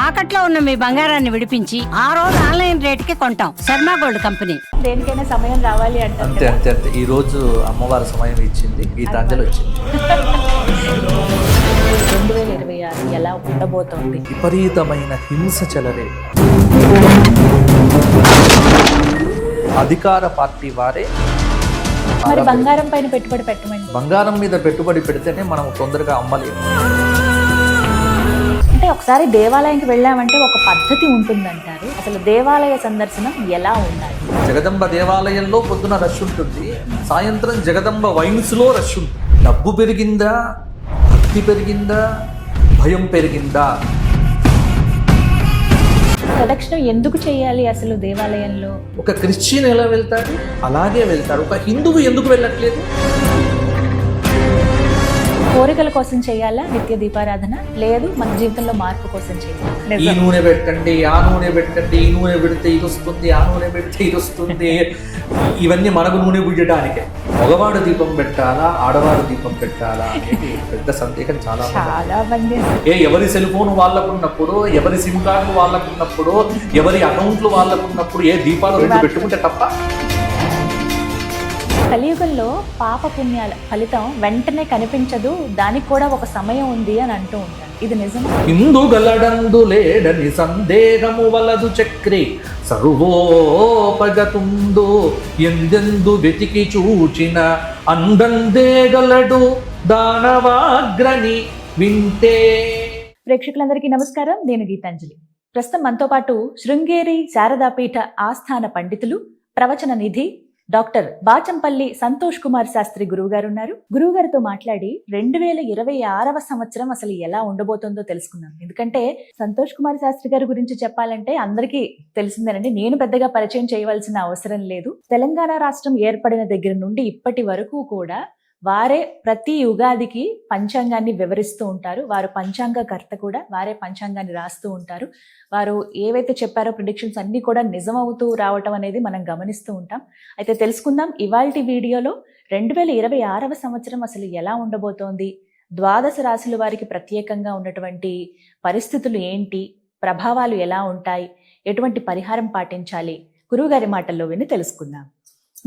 తాకట్లో ఉన్న మీ బంగారాన్ని విడిపించి ఆ రోజు ఆన్లైన్ రేటుకి కొంటాం. Sharma gold company. దేనికైనా సమయం రావాలి అంటే అంతే అంతే అంతే. ఈ రోజు అమ్మవారి సమయం ఇచ్చింది, గీతాంజలి వచ్చింది. 2026 ఎలా ఉండబోతోంది? విపరీతమైన హింస చెలరే. అధికార పార్టీ వారే మరి బంగారం పైన పెట్టుబడి పెట్టమని, బంగారం మీద పెట్టుబడి పెడితేనే మనం తొందరగా అమ్మలేము. అంటే ఒకసారి దేవాలయానికి వెళ్ళామంటే ఒక పద్ధతి ఉంటుందంటారు. అసలు దేవాలయ సందర్శనం ఎలా ఉండాలి? జగదంబ దేవాలయంలో పొద్దున రష్ ఉంటుంది, సాయంత్రం జగదంబ వైన్స్ లో రష్ ఉంటుంది. డబ్బు పెరిగిందా, భక్తి పెరిగిందా, భయం పెరిగిందా? ప్రదక్షిణం ఎందుకు చేయాలి అసలు దేవాలయంలో? ఒక క్రిస్టియన్ ఎలా వెళ్తాడు అలాగే వెళ్తాడు, ఒక హిందువు ఎందుకు వెళ్ళట్లేదు? కోరికల కోసం చేయాలా నిత్య దీపారాధన? లేదు, మన జీవితంలో మార్పు కోసం చేయాలి. ఈ నూనె పెట్టండి, ఆ నూనె పెట్టండి, ఈ నూనె పెడితే ఇది వస్తుంది, ఆ నూనె పెడితే ఇది వస్తుంది. ఇవన్నీ మనకు నూనె పుయ్యడానికే. మగవాడు దీపం పెట్టాలా, ఆడవాడు దీపం పెట్టాలా అనేది పెద్ద సందేహం చాలా మంది. ఎవరి సెల్ ఫోన్ వాళ్ళకున్నప్పుడు, ఎవరి సిమ్ కార్డు వాళ్ళకున్నప్పుడు, ఎవరి అకౌంట్లు వాళ్ళకున్నప్పుడు ఏ దీపాలు రెండు పెట్టుకుంటే తప్ప. కలియుగంలో పాప పుణ్యాల ఫలితం వెంటనే కనిపించదు, దానికి కూడా ఒక సమయం ఉంది అని అంటూ ఉంటారు. ఇది నిజమా? ఇందు గలడందు లేడని సందేహము వలదు చక్రి సర్వోపగతుందు ఎందెందు వెతికి చూచిన అందందే గలడు దానవాగ్రని వింటే. ప్రేక్షకులందరికీ నమస్కారం, నేను గీతాంజలి. ప్రస్తుతం మనతో పాటు శృంగేరి శారదాపీఠ ఆస్థాన పండితులు, ప్రవచన నిధి డాక్టర్ బాచంపల్లి సంతోష్ కుమార్ శాస్త్రి గురువు గారు ఉన్నారు. గురువు గారితో మాట్లాడి 2026వ సంవత్సరం అసలు ఎలా ఉండబోతుందో తెలుసుకుందాం. ఎందుకంటే సంతోష్ కుమార్ శాస్త్రి గారి గురించి చెప్పాలంటే అందరికీ తెలిసిందేనండి, నేను పెద్దగా పరిచయం చేయవలసిన అవసరం లేదు. తెలంగాణ రాష్ట్రం ఏర్పడిన దగ్గర నుండి ఇప్పటి వరకు కూడా వారే ప్రతి యుగాదికి పంచాంగాన్ని వివరిస్తూ ఉంటారు. వారు పంచాంగకర్త కూడా, వారే పంచాంగాన్ని రాస్తూ ఉంటారు. వారు ఏవైతే చెప్పారో ప్రిడిక్షన్స్ అన్ని కూడా నిజమవుతూ రావటం అనేది మనం గమనిస్తూ ఉంటాం. అయితే తెలుసుకుందాం ఇవాల్టి వీడియోలో 2026వ సంవత్సరం అసలు ఎలా ఉండబోతోంది, ద్వాదశ రాశుల వారికి ప్రత్యేకంగా ఉన్నటువంటి పరిస్థితులు ఏంటి, ప్రభావాలు ఎలా ఉంటాయి, ఎటువంటి పరిహారం పాటించాలి, గురువుగారి మాటల్లో విని తెలుసుకుందాం.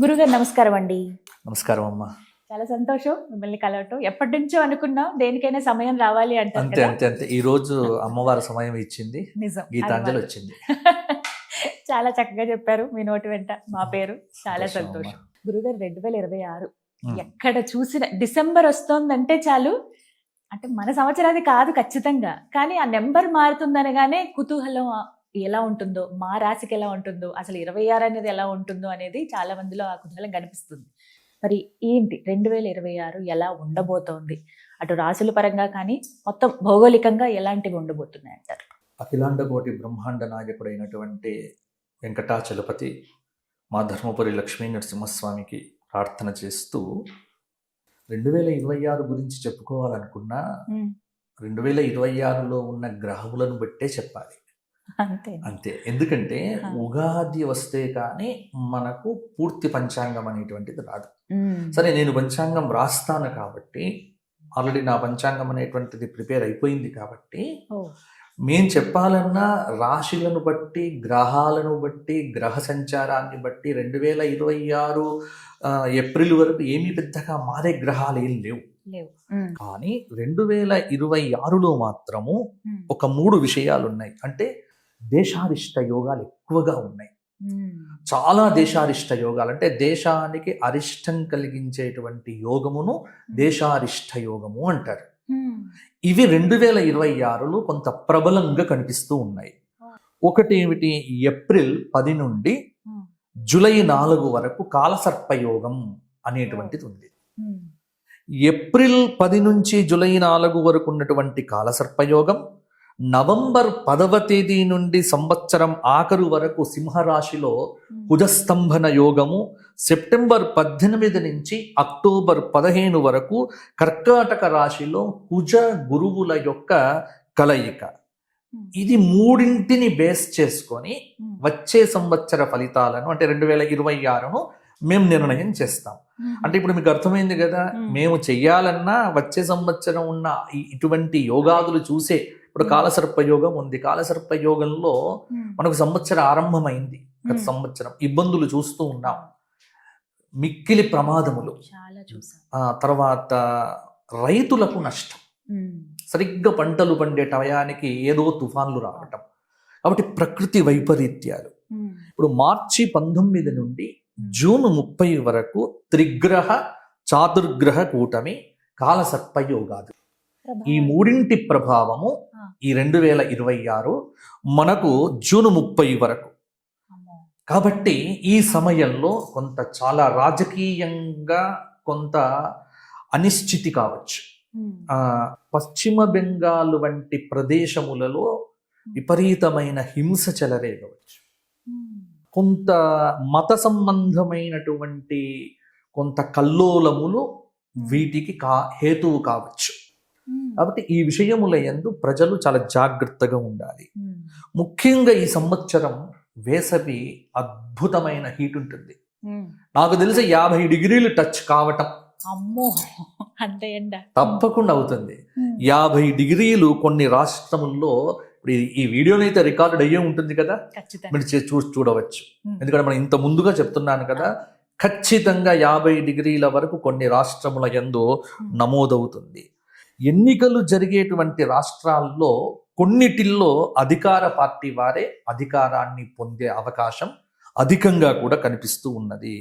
గురువుగారు నమస్కారం అండి. నమస్కారం అమ్మా. చాలా సంతోషం మిమ్మల్ని కలవటం. ఎప్పటి నుంచో అనుకున్నాం దేనికైనా సమయం రావాలి అంటే. అంతే అంతే అంతే. ఈ రోజు అమ్మవారి సమయం ఇచ్చింది, నిజం, గీతాంజలి వచ్చింది. చాలా చక్కగా చెప్పారు, మీ నోటి వెంట మా పేరు. చాలా సంతోషం. గురుగారు 2026 ఎక్కడ చూసిన డిసెంబర్ వస్తోందంటే చాలు, అంటే మన సంవత్సరాది కాదు ఖచ్చితంగా, కానీ ఆ నెంబర్ మారుతుందనగానే కుతూహలం ఎలా ఉంటుందో, మా రాశికి ఎలా ఉంటుందో, అసలు 26 అనేది ఎలా ఉంటుందో అనేది చాలా మందిలో ఆ కుతూహలం కనిపిస్తుంది. మరి ఏంటి 2026 ఎలా ఉండబోతోంది? అటు రాశుల పరంగా కానీ మొత్తం భౌగోళికంగా ఎలాంటివి ఉండబోతున్నాయి అంటారు? అఖిలాండ కోటి బ్రహ్మాండ నాయకుడైనటువంటి వెంకటాచలపతి మా ధర్మపురి లక్ష్మీ నరసింహస్వామికి ప్రార్థన చేస్తూ 2026 గురించి చెప్పుకోవాలనుకున్నా 2026లో ఉన్న గ్రహములను బట్టే చెప్పాలి. అంతే. ఎందుకంటే ఉగాది వస్తే కానీ మనకు పూర్తి పంచాంగం అనేటువంటిది రాదు. సరే, నేను పంచాంగం రాస్తాను కాబట్టి, ఆల్రెడీ నా పంచాంగం అనేటువంటిది ప్రిపేర్ అయిపోయింది కాబట్టి, మేము చెప్పాలన్నా రాశులను బట్టి, గ్రహాలను బట్టి, గ్రహ సంచారాన్ని బట్టి 2026 ఏప్రిల్ వరకు ఏమీ పెద్దగా మారే గ్రహాలు ఏం లేవు. కానీ 2026లో మాత్రము ఒక 3 విషయాలు ఉన్నాయి. అంటే దేశారిష్ట యోగాలు ఎక్కువగా ఉన్నాయి. చాలా దేశారిష్ట యోగాలు, అంటే దేశానికి అరిష్టం కలిగించేటువంటి యోగమును దేశారిష్ట యోగము అంటారు. ఇవి 2026లో కొంత ప్రబలంగా కనిపిస్తూ ఉన్నాయి. ఒకటి ఏమిటి? ఏప్రిల్ 10 నుండి జూలై 4 వరకు కాలసర్పయోగం అనేటువంటిది ఉంది. ఏప్రిల్ 10 నుంచి జూలై 4 వరకు ఉన్నటువంటి కాలసర్పయోగం, నవంబర్ 10వ తేదీ నుండి సంవత్సరం ఆఖరు వరకు సింహరాశిలో కుజస్తంభన యోగము, సెప్టెంబర్ 18 నుంచి అక్టోబర్ 15 వరకు కర్కాటక రాశిలో కుజ గురువుల యొక్క కలయిక. ఇది మూడింటిని బేస్ చేసుకొని వచ్చే సంవత్సర ఫలితాలను, అంటే 2026ను మేము నిర్ణయం చేస్తాం. అంటే ఇప్పుడు మీకు అర్థమైంది కదా, మేము చెయ్యాలన్నా వచ్చే సంవత్సరం ఉన్న ఇటువంటి యోగాదులు చూసే ఇప్పుడు కాలసర్పయోగం ఉంది. కాలసర్పయోగంలో మనకు సంవత్సరం ఆరంభమైంది. గత సంవత్సరం ఇబ్బందులు చూస్తూ ఉన్నాం, మిక్కిలి ప్రమాదములు, చాలా చూసాం. తర్వాత రైతులకు నష్టం, సరిగ్గా పంటలు పండే టయానికి ఏదో తుఫాన్లు రావటం. కాబట్టి ప్రకృతి వైపరీత్యాలు. ఇప్పుడు మార్చి 19 నుండి జూన్ 30 వరకు త్రిగ్రహ చాతుర్గ్రహ కూటమి కాలసర్పయోగాలు. ఈ మూడింటి ప్రభావము ఈ 2026 మనకు జూన్ 30 వరకు. కాబట్టి ఈ సమయంలో కొంత చాలా రాజకీయంగా కొంత అనిశ్చితి కావచ్చు. పశ్చిమ బెంగాల్ వంటి ప్రదేశములలో విపరీతమైన హింస చెలరేగవచ్చు. కొంత మత సంబంధమైనటువంటి కొంత కల్లోలములు వీటికి హేతువు కావచ్చు. కాబట్టి ఈ విషయముల యందు ప్రజలు చాలా జాగ్రత్తగా ఉండాలి. ముఖ్యంగా ఈ సంవత్సరం వేసవి అద్భుతమైన హీట్ ఉంటుంది. నాకు తెలిసి 50 డిగ్రీలు టచ్ కావటం అమ్మో అంటే ఎండ తప్పకుండా అవుతుంది. 50 డిగ్రీలు కొన్ని రాష్ట్రముల్లో. ఇప్పుడు ఈ వీడియోని అయితే రికార్డ్ అయ్యే ఉంటుంది కదా, మీరు చూడవచ్చు. ఎందుకంటే మనం ఇంత ముందుగా చెప్తున్నాను కదా, ఖచ్చితంగా 50 డిగ్రీల వరకు కొన్ని రాష్ట్రముల యందు నమోదవుతుంది. ఎన్నికలు జరిగేటువంటి రాష్ట్రాల్లో కొన్నిటిల్లో అధికార పార్టీ వారే అధికారాన్ని పొందే అవకాశం అధికంగా కూడా కనిపిస్తూ ఉన్నది.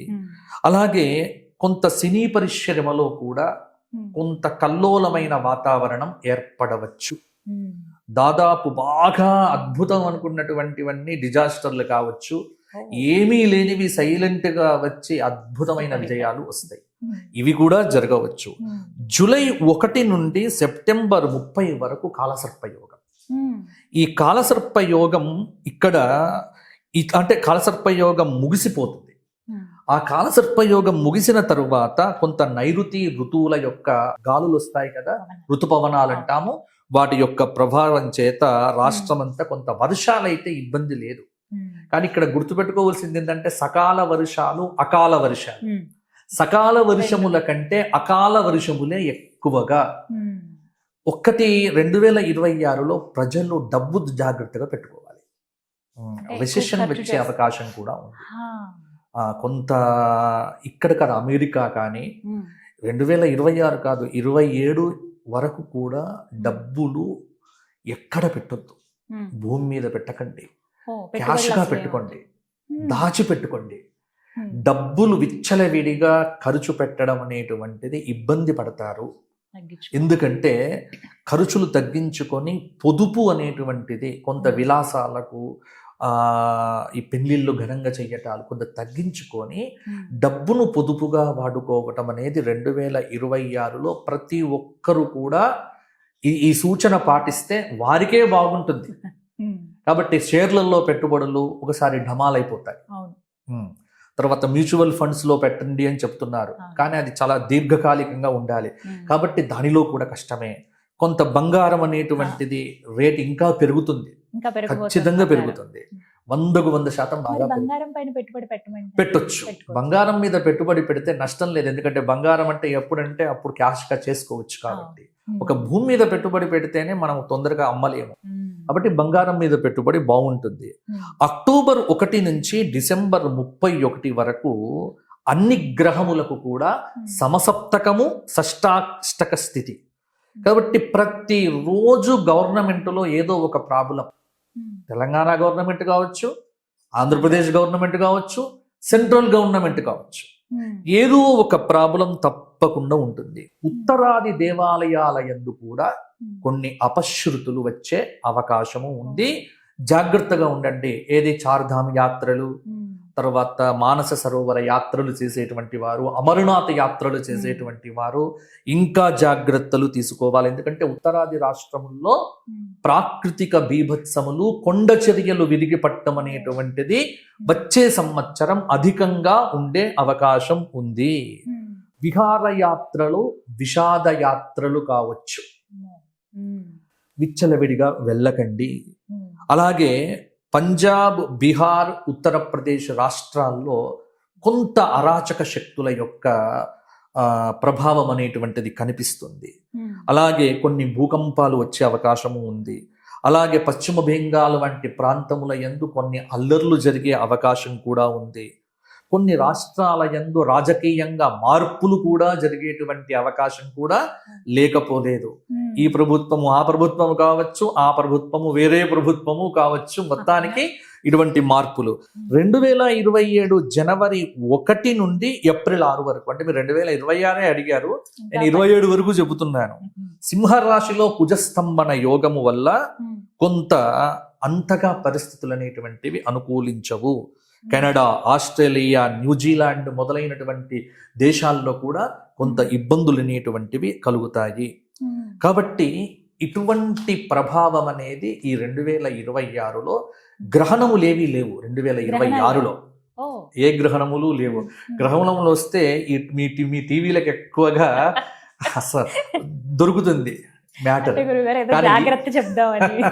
అలాగే కొంత సినీ పరిశ్రమలో కూడా కొంత కల్లోలమైన వాతావరణం ఏర్పడవచ్చు. దాదాపు బాగా అద్భుతం అనుకున్నటువంటివన్నీ డిజాస్టర్లు కావచ్చు, ఏమీ లేనివి సైలెంట్ గా వచ్చి అద్భుతమైన విజయాలు వస్తాయి. ఇవి కూడా జరగవచ్చు. జూలై 1 నుండి సెప్టెంబర్ 30 వరకు కాలసర్పయోగం. ఈ కాలసర్పయోగం ఇక్కడ అంటే కాలసర్పయోగం ముగిసిపోతుంది. ఆ కాలసర్పయోగం ముగిసిన తరువాత కొంత నైరుతి ఋతువుల యొక్క గాలులు వస్తాయి కదా, ఋతుపవనాలు అంటాము. వాటి యొక్క ప్రభావం చేత రాష్ట్రమంతా కొంత వర్షాలైతే ఇబ్బంది లేదు. కానీ ఇక్కడ గుర్తుపెట్టుకోవాల్సింది ఏంటంటే సకాల వర్షాలు, అకాల వర్షాలు. సకాల వర్షముల కంటే అకాల వర్షములే ఎక్కువగా. 2026లో ప్రజలు డబ్బు జాగ్రత్తగా పెట్టుకోవాలి. రిసెషన్ వచ్చే అవకాశం కూడా ఉంది. కొంత ఇక్కడ కదా అమెరికా కానీ 2026 కాదు 27 వరకు కూడా డబ్బులు ఎక్కడ పెట్టొద్దు. భూమి మీద పెట్టకండి, క్యాష్గా పెట్టుకోండి, దాచిపెట్టుకోండి. డబ్బులు విచ్చలవిడిగా ఖర్చు పెట్టడం అనేటువంటిది ఇబ్బంది పడతారు. ఎందుకంటే ఖర్చులు తగ్గించుకొని పొదుపు అనేటువంటిది కొంత విలాసాలకు, ఈ పెళ్లిళ్ళు ఘనంగా చెయ్యటాలు కొంత తగ్గించుకొని డబ్బును పొదుపుగా వాడుకోవటం అనేది 2026లో ప్రతి ఒక్కరు కూడా ఈ సూచన పాటిస్తే వారికే బాగుంటుంది. కాబట్టి షేర్లలో పెట్టుబడులు ఒకసారి ఢమాలైపోతాయి. తర్వాత మ్యూచువల్ ఫండ్స్ లో పెట్టండి అని చెప్తున్నారు, కానీ అది చాలా దీర్ఘకాలికంగా ఉండాలి. కాబట్టి దానిలో కూడా కష్టమే. కొంత బంగారం అనేటువంటిది రేట్ ఇంకా పెరుగుతుంది, ఖచ్చితంగా పెరుగుతుంది. 100% బాగా పెట్టొచ్చు. బంగారం మీద పెట్టుబడి పెడితే నష్టం లేదు. ఎందుకంటే బంగారం అంటే ఎప్పుడంటే అప్పుడు క్యాష్గా చేసుకోవచ్చు. కాబట్టి ఒక భూమి మీద పెట్టుబడి పెడితేనే మనం తొందరగా అమ్మలేము. కాబట్టి బంగారం మీద పెట్టుబడి బాగుంటుంది. అక్టోబర్ 1 నుంచి డిసెంబర్ 31 వరకు అన్ని గ్రహములకు కూడా సమసప్తకము, షష్టాష్టక స్థితి. కాబట్టి ప్రతిరోజు గవర్నమెంట్లో ఏదో ఒక ప్రాబ్లం, తెలంగాణ గవర్నమెంట్ కావచ్చు, ఆంధ్రప్రదేశ్ గవర్నమెంట్ కావచ్చు, సెంట్రల్ గవర్నమెంట్ కావచ్చు, ఏదో ఒక ప్రాబ్లం తప్పకుండా ఉంటుంది. ఉత్తరాది దేవాలయాల యందు కూడా కొన్ని అపశృతులు వచ్చే అవకాశము ఉంది. జాగ్రత్తగా ఉండండి. ఏది చార్ధామ్ యాత్రలు, తర్వాత మానస సరోవర యాత్రలు చేసేటువంటి వారు, అమరనాథ్ యాత్రలు చేసేటువంటి వారు ఇంకా జాగ్రత్తలు తీసుకోవాలి. ఎందుకంటే ఉత్తరాది రాష్ట్రముల్లో ప్రాకృతిక బీభత్సములు, కొండ చర్యలు విరిగిపట్టం అనేటువంటిది వచ్చే సంవత్సరం అధికంగా ఉండే అవకాశం ఉంది. విహారయాత్రలు, విషాద యాత్రలు కావచ్చు, విచ్చలవిడిగా వెళ్ళకండి. అలాగే పంజాబ్, బీహార్, ఉత్తరప్రదేశ్ రాష్ట్రాల్లో కొంత అరాచక శక్తుల యొక్క ప్రభావం అనేటువంటిది కనిపిస్తుంది. అలాగే కొన్ని భూకంపాలు వచ్చే అవకాశము ఉంది. అలాగే పశ్చిమ బెంగాల్ వంటి ప్రాంతముల యందు కొన్ని అల్లర్లు జరిగే అవకాశం కూడా ఉంది. కొన్ని రాష్ట్రాల యందు రాజకీయంగా మార్పులు కూడా జరిగేటువంటి అవకాశం కూడా లేకపోలేదు. ఈ ప్రభుత్వము ఆ ప్రభుత్వము కావచ్చు, ఆ ప్రభుత్వము వేరే ప్రభుత్వము కావచ్చు, మొత్తానికి ఇటువంటి మార్పులు 2027 జనవరి 1 నుండి ఏప్రిల్ 6 వరకు, అంటే మీరు 2026 అడిగారు, నేను 27 వరకు చెబుతున్నాను. సింహరాశిలో కుజస్తంభన యోగము వల్ల కొంత అంతగా పరిస్థితులు అనేటువంటివి అనుకూలించవు. కెనడా, ఆస్ట్రేలియా, న్యూజిలాండ్ మొదలైనటువంటి దేశాల్లో కూడా కొంత ఇబ్బందులు అనేటువంటివి కలుగుతాయి. కాబట్టి ఇటువంటి ప్రభావం అనేది ఈ 2026లో గ్రహణములేవి లేవు. 2026లో ఏ గ్రహణములు లేవు. గ్రహణములు వస్తే మీ టీవీలకు ఎక్కువగా అసలు దొరుకుతుంది మ్యాటర్. జాగ్రత్త చెప్దామని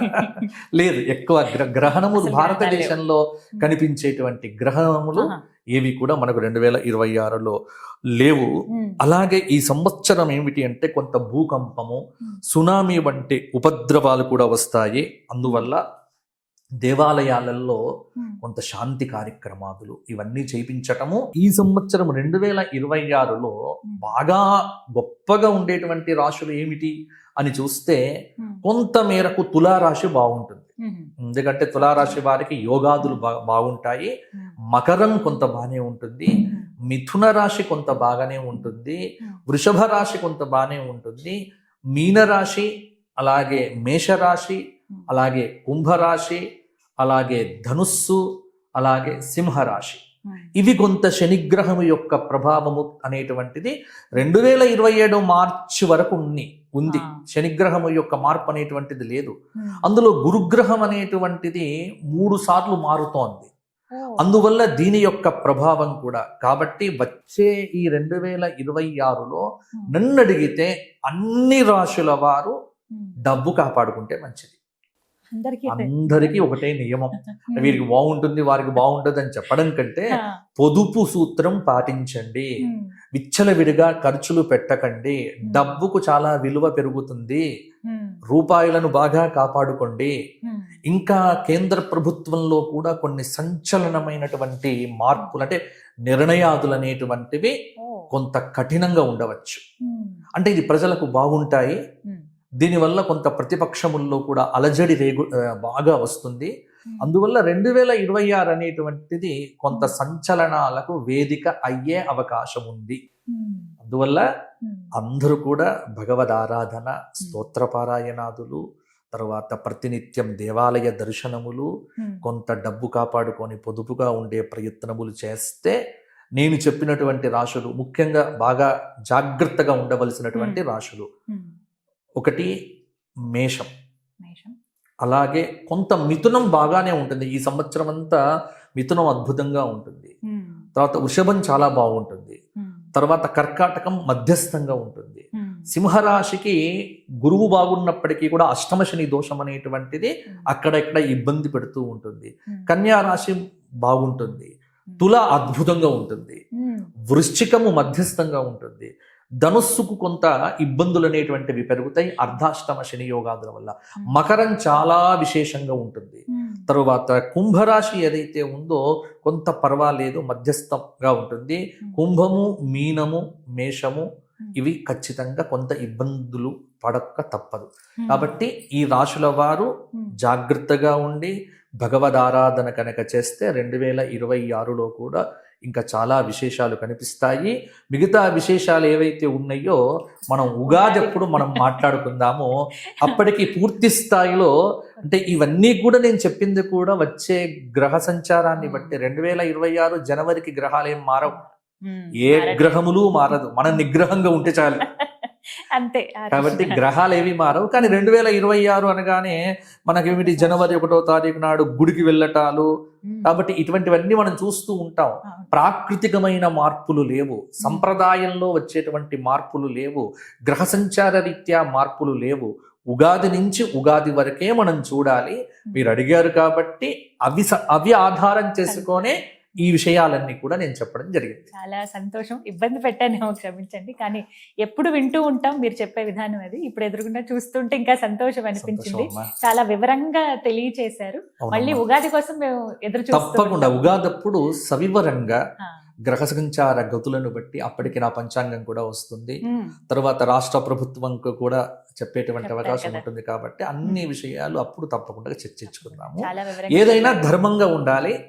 లేదు, ఎక్కువ గ్రహణములు భారతదేశంలో కనిపించేటువంటి గ్రహణములు ఏవి కూడా మనకు 2026లో లేవు. అలాగే ఈ సంవత్సరం ఏమిటి అంటే కొంత భూకంపము, సునామీ వంటి ఉపద్రవాలు కూడా వస్తాయి. అందువల్ల దేవాలయాలలో కొంత శాంతి కార్యక్రమాలు ఇవన్నీ చేయించటము. ఈ సంవత్సరం 2026లో బాగా గొప్పగా ఉండేటువంటి రాశులు ఏమిటి అని చూస్తే కొంత మేరకు తులారాశి బాగుంటుంది. ఎందుకంటే తులారాశి వారికి యోగాదులు బాగుంటాయి. మకరం కొంత బాగానే ఉంటుంది, మిథున రాశి కొంత బాగానే ఉంటుంది, వృషభ రాశి కొంత బాగానే ఉంటుంది, మీనరాశి, అలాగే మేషరాశి, అలాగే కుంభరాశి, అలాగే ధనుస్సు, అలాగే సింహరాశి. ఇవి కొంత శనిగ్రహము యొక్క ప్రభావము అనేటువంటిది 2027 మార్చి వరకు ఉంది. శనిగ్రహము యొక్క మార్పు అనేటువంటిది లేదు. అందులో గురుగ్రహం అనేటువంటిది 3 సార్లు మారుతోంది. అందువల్ల దీని యొక్క ప్రభావం కూడా. కాబట్టి వచ్చే ఈ 2026లో నన్ను అడిగితే అన్ని రాశుల వారు డబ్బు కాపాడుకుంటే మంచిది. అందరికీ ఒకటే నియమం. వీరికి బాగుంటుంది, వారికి బాగుంటుంది అని చెప్పడం కంటే పొదుపు సూత్రం పాటించండి, విచ్చలవిడిగా ఖర్చులు పెట్టకండి, డబ్బుకు చాలా విలువ పెరుగుతుంది, రూపాయలను బాగా కాపాడుకోండి. ఇంకా కేంద్ర ప్రభుత్వంలో కూడా కొన్ని సంచలనమైనటువంటి మార్పులు, అంటే నిర్ణయాదులు అనేటువంటివి కొంత కఠినంగా ఉండవచ్చు. అంటే ఇది ప్రజలకు బాగుంటాయి. దీనివల్ల కొంత ప్రతిపక్షముల్లో కూడా అలజడి బాగా వస్తుంది. అందువల్ల 2026 అనేటువంటిది కొంత సంచలనాలకు వేదిక అయ్యే అవకాశం ఉంది. అందువల్ల అందరూ కూడా భగవద్ ఆరాధన, స్తోత్రపారాయణాదులు, తర్వాత ప్రతినిత్యం దేవాలయ దర్శనములు, కొంత డబ్బు కాపాడుకొని పొదుపుగా ఉండే ప్రయత్నములు చేస్తే నేను చెప్పినటువంటి రాశులు, ముఖ్యంగా బాగా జాగ్రత్తగా ఉండవలసినటువంటి రాశులు, ఒకటి మేషం, అలాగే కొంత మిథునం బాగానే ఉంటుంది. ఈ సంవత్సరం అంతా మిథునం అద్భుతంగా ఉంటుంది. తర్వాత వృషభం చాలా బాగుంటుంది. తర్వాత కర్కాటకం మధ్యస్థంగా ఉంటుంది. సింహరాశికి గురువు బాగున్నప్పటికీ కూడా అష్టమ శని దోషం అనేటువంటిది అక్కడెక్కడ ఇబ్బంది పెడుతూ ఉంటుంది. కన్యా రాశి బాగుంటుంది. తుల అద్భుతంగా ఉంటుంది. వృశ్చికము మధ్యస్థంగా ఉంటుంది. ధనుస్సుకు కొంత ఇబ్బందులు అనేటువంటివి పెరుగుతాయి అర్ధాష్టమ శని యోగాదుల వల్ల. మకరం చాలా విశేషంగా ఉంటుంది. తరువాత కుంభరాశి ఏదైతే ఉందో కొంత పర్వాలేదు, మధ్యస్థంగా ఉంటుంది. కుంభము, మీనము, మేషము ఇవి ఖచ్చితంగా కొంత ఇబ్బందులు పడక తప్పదు. కాబట్టి ఈ రాశుల వారు జాగ్రత్తగా ఉండి భగవద్ ఆరాధన కనుక చేస్తే 2026లో కూడా ఇంకా చాలా విశేషాలు కనిపిస్తాయి. మిగతా విశేషాలు ఏవైతే ఉన్నాయో మనం ఉగాది అప్పుడు మనం మాట్లాడుకుందాము. అప్పటికి పూర్తి స్థాయిలో, అంటే ఇవన్నీ కూడా నేను చెప్పింది కూడా వచ్చే గ్రహ సంచారాన్ని బట్టి 2026 జనవరికి గ్రహాలు ఏం మారవు, ఏ గ్రహములు మారదు, మనం నిగ్రహంగా ఉంటే చాలు. అంతే. కాబట్టి గ్రహాలు ఏవి మారవు. కానీ 2026 అనగానే మనకేమిటి, జనవరి 1వ తారీఖు నాడు గుడికి వెళ్ళటాలు, కాబట్టి ఇటువంటివన్నీ మనం చూస్తూ ఉంటాం. ప్రాకృతికమైన మార్పులు లేవు, సంప్రదాయంలో వచ్చేటువంటి మార్పులు లేవు, గ్రహ సంచార రీత్యా మార్పులు లేవు. ఉగాది నుంచి ఉగాది వరకే మనం చూడాలి. మీరు అడిగారు కాబట్టి అవి ఆధారం చేసుకొనే ఈ విషయాలన్నీ కూడా నేను చెప్పడం జరిగింది. చాలా సంతోషం. ఇబ్బంది పెట్టానేమో, క్షమించండి. కానీ ఎప్పుడు వింటూ ఉంటాం మీరు చెప్పే విధానం అది. ఇప్పుడు ఎదురుగుండా చూస్తుంటే ఇంకా సంతోషం అనిపించింది. సంతోషం అమ్మా. చాలా వివరంగా తెలియచేశారు. అవునమ్మా. మళ్ళీ ఉగాది కోసం మేము ఎదురు తప్పకుండా చూస్తాం. ఉగాదప్పుడు సవివరంగా గ్రహ సంచార గతులను బట్టి అప్పటికి నా పంచాంగం కూడా వస్తుంది. తర్వాత రాష్ట్ర ప్రభుత్వంకు కూడా చెప్పేటువంటి చెప్తారు అవకాశం కదా. ఉంటుంది కాబట్టి అన్ని విషయాలు అప్పుడు తప్పకుండా చర్చించుకుందాము. చాలా వివరంగా ఏదైనా ధర్మంగా ఉండాలి,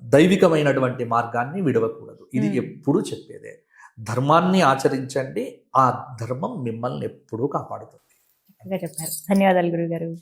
దైవికమైనటువంటి మార్గాన్ని విడవకూడదు. ఇది ఎప్పుడూ చెప్పేదే. ధర్మాన్ని ఆచరించండి, ఆ ధర్మం మిమ్మల్ని ఎప్పుడూ కాపాడుతుంది. చక్కగా చెప్పారు. ధన్యవాదాలు గురుగారు.